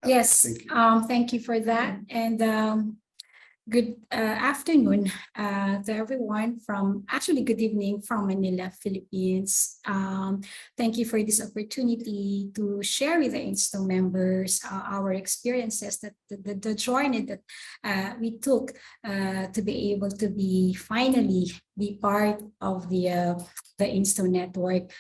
Yes, thank you for that. And good afternoon to everyone from, actually good evening from Manila, Philippines. Thank you for this opportunity to share with the INSTO members our experiences, that the journey that we took to be able to be finally be part of the INSTO network.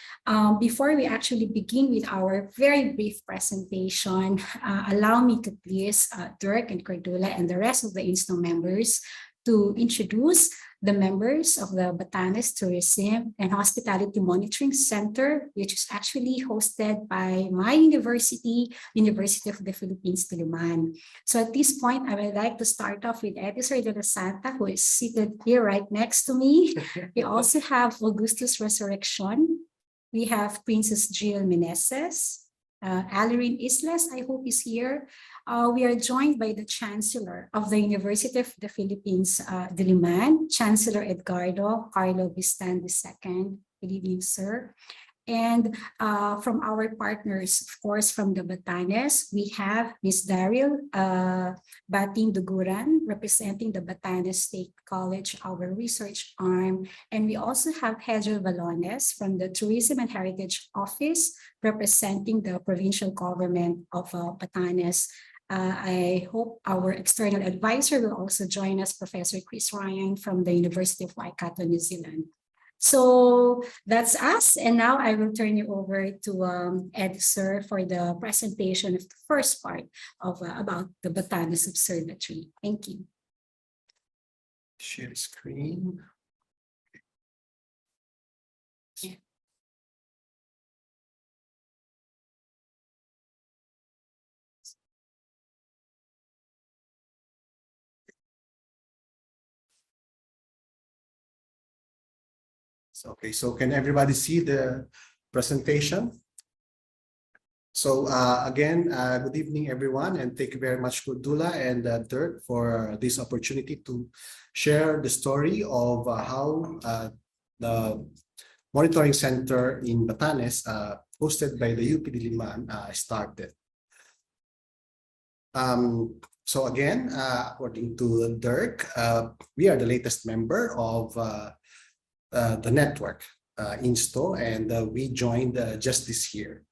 Before we actually begin with our very brief presentation, allow me to please Dirk and Cordula and the rest of the INSTO members to introduce the members of the Batanes Tourism and Hospitality Monitoring Center, which is actually hosted by my university, University of the Philippines, Diliman. So at this point, I would like to start off with Edieser de la Santa, who is seated here right next to me. We also have Augustus Resurrection. We have Princess Jill Meneses. Alarin Islas, I hope is here. We are joined by the Chancellor of the University of the Philippines, Diliman, Chancellor Edgardo Carlo Bistan II. Good evening, sir. And from our partners, of course, from the Batanes, we have Ms. Daryl Batin Duguran, representing the Batanes State College, our research arm. And we also have Hedger Valones from the Tourism and Heritage Office, representing the provincial government of Batanes. I hope our external advisor will also join us, Professor Chris Ryan from the University of Waikato, New Zealand. So that's us. And now I will turn you over to Edieser for the presentation of the first part of about the Batanes Observatory. Thank you. Share screen. Yeah. Okay, so can everybody see the presentation? So again, good evening, everyone, and thank you very much, Cordula and Dirk, for this opportunity to share the story of how the monitoring center in Batanes, hosted by the UP Diliman, started. So again, according to Dirk, we are the latest member of the network, INSTO, and we joined just this year.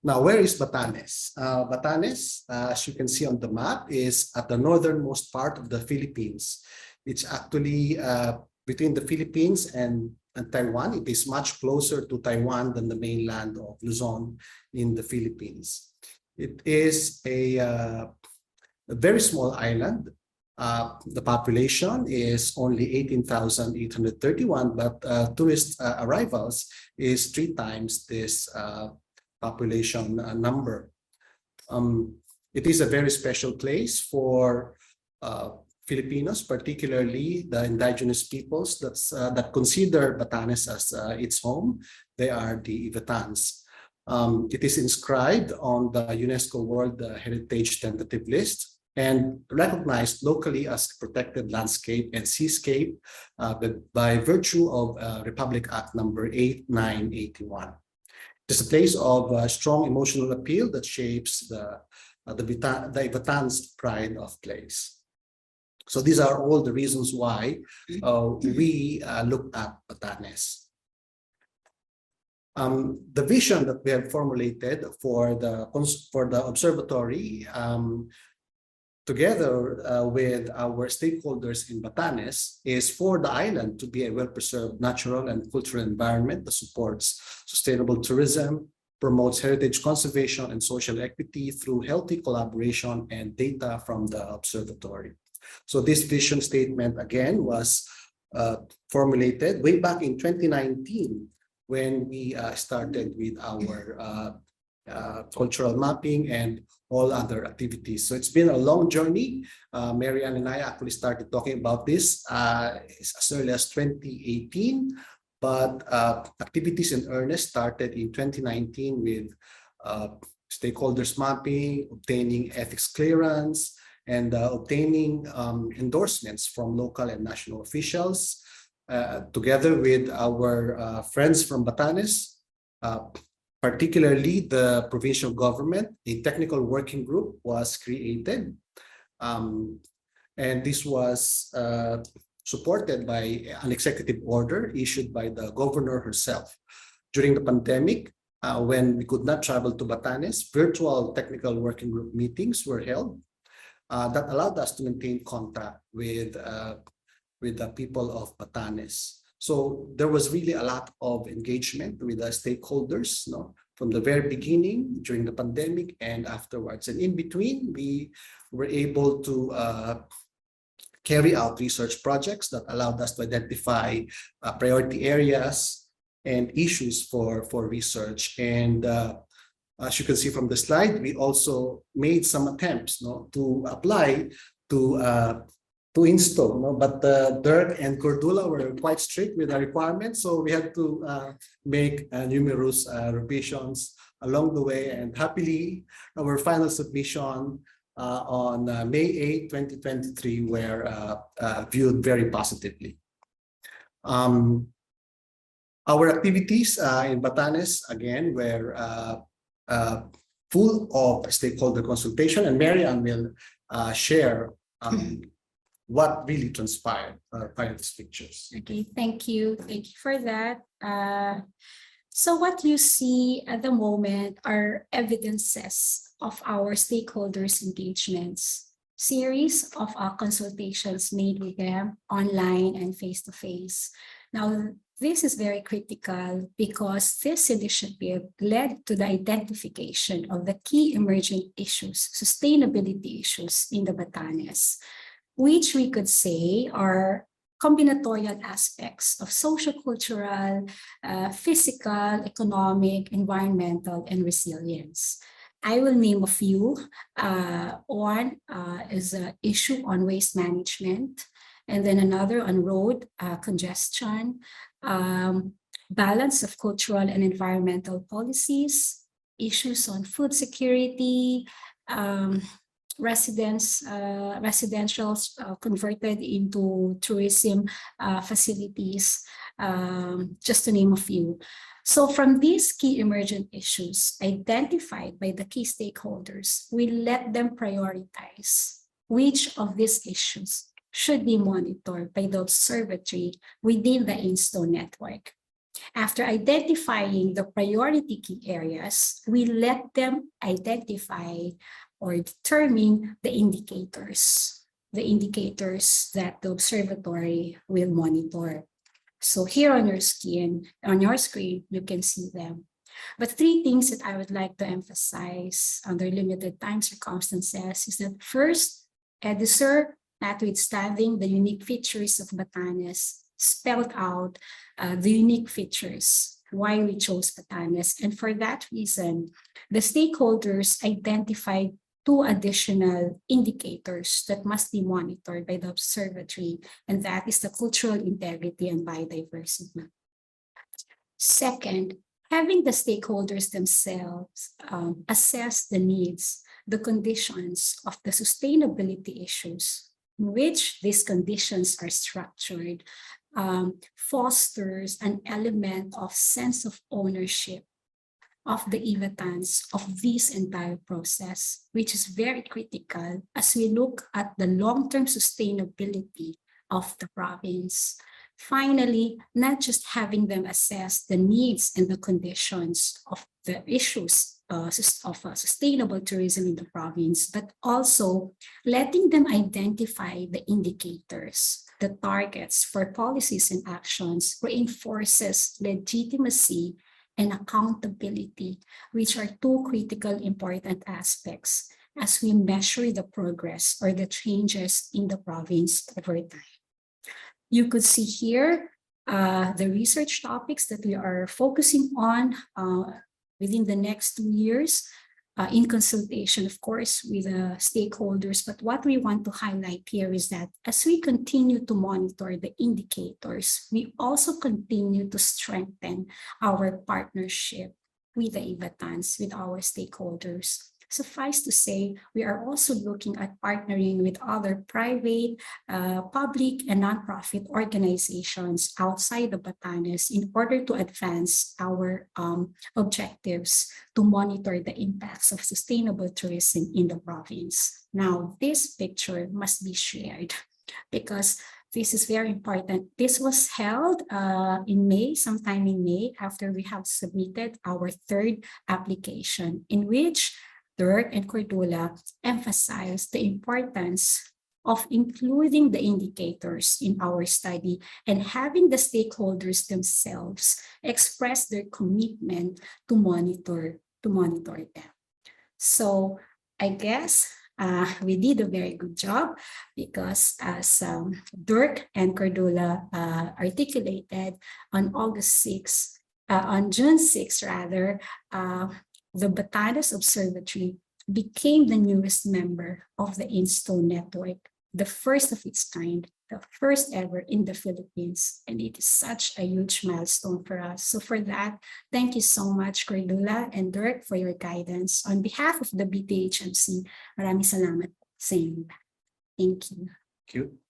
Now, where is Batanes? Batanes, as you can see on the map, is at the northernmost part of the Philippines. It's actually between the Philippines and Taiwan. It is much closer to Taiwan than the mainland of Luzon in the Philippines. It is a very small island. The population is only 18,831, but tourist arrivals is 3 times this population number. It is a very special place for Filipinos, particularly the indigenous peoples that consider Batanes as its home. They are the Batans. It is inscribed on the UNESCO World Heritage Tentative List and recognized locally as protected landscape and seascape by virtue of Republic Act number 8981. It's a place of strong emotional appeal that shapes the Batan's pride of place. So these are all the reasons why we looked at Batanes. The vision that we have formulated for the observatory, together with our stakeholders in Batanes, is for the island to be a well-preserved natural and cultural environment that supports sustainable tourism, promotes heritage conservation and social equity through healthy collaboration and data from the observatory. So this vision statement, again, was formulated way back in 2019 when we started with our cultural mapping and all other activities. So it's been a long journey. Marianne and I actually started talking about this as early as 2018, but activities in earnest started in 2019 with stakeholders mapping, obtaining ethics clearance, and obtaining endorsements from local and national officials, together with our friends from Batanes, particularly the provincial government, a technical working group was created. And this was supported by an executive order issued by the governor herself. During the pandemic, when we could not travel to Batanes, virtual technical working group meetings were held that allowed us to maintain contact with the people of Batanes. So there was really a lot of engagement with the stakeholders, from the very beginning, during the pandemic, and afterwards. And in between, we were able to carry out research projects that allowed us to identify priority areas and issues for research. And as you can see from the slide, we also made some attempts to apply to INSTO, but Dirk and Cordula were quite strict with the requirements, so we had to make numerous revisions along the way, and happily our final submission on May 8, 2023 were viewed very positively. Our activities in Batanes, again, were full of stakeholder consultation, and Marianne will share what really transpired by these pictures. Okay, thank you. Thank you for that. So what you see at the moment are evidences of our stakeholders' engagements, series of consultations made with them online and face-to-face. Now, this is very critical because this initiative led to the identification of the key emerging issues, sustainability issues in the Batanes, which we could say are combinatorial aspects of social-cultural, physical, economic, environmental, and resilience. I will name a few. One is an issue on waste management, and then another on road congestion, balance of cultural and environmental policies, issues on food security, residentials converted into tourism facilities, just to name a few. So from these key emergent issues identified by the key stakeholders, we let them prioritize which of these issues should be monitored by the observatory within the INSTO network. After identifying the priority key areas, we let them identify or determine the indicators that the observatory will monitor. So here on your screen, you can see them. But three things that I would like to emphasize under limited time circumstances is that first, Edieser, notwithstanding the unique features of Batanes, spelled out the unique features, why we chose Batanes. And for that reason, the stakeholders identified two additional indicators that must be monitored by the observatory, and that is the cultural integrity and biodiversity. Second, having the stakeholders themselves assess the needs, the conditions of the sustainability issues, in which these conditions are structured, fosters an element of sense of ownership of the inhabitants of this entire process, which is very critical as we look at the long-term sustainability of the province. Finally, not just having them assess the needs and the conditions of the issues of sustainable tourism in the province, but also letting them identify the indicators, the targets for policies and actions, reinforces legitimacy and accountability, which are two critical important aspects as we measure the progress or the changes in the province over time. You could see here the research topics that we are focusing on within the next 2 years in consultation, of course, with the stakeholders. But what we want to highlight here is that as we continue to monitor the indicators, we also continue to strengthen our partnership with the Ivatans, with our stakeholders, Suffice to say, we are also looking at partnering with other private, public, and nonprofit organizations outside the Batanes in order to advance our objectives to monitor the impacts of sustainable tourism in the province. Now, this picture must be shared because this is very important. This was held in May, sometime in May, after we have submitted our third application, in which Dirk and Cordula emphasized the importance of including the indicators in our study and having the stakeholders themselves express their commitment to monitor them. So I guess we did a very good job because as Dirk and Cordula articulated on August 6th, on June 6th rather, the Batanes Observatory became the newest member of the INSTO network, the first of its kind, the first ever in the Philippines. And it is such a huge milestone for us. So for that, thank you so much, Cordula and Dirk, for your guidance. On behalf of the BPHMC, maraming salamat sa inyo. Thank you. Thank you.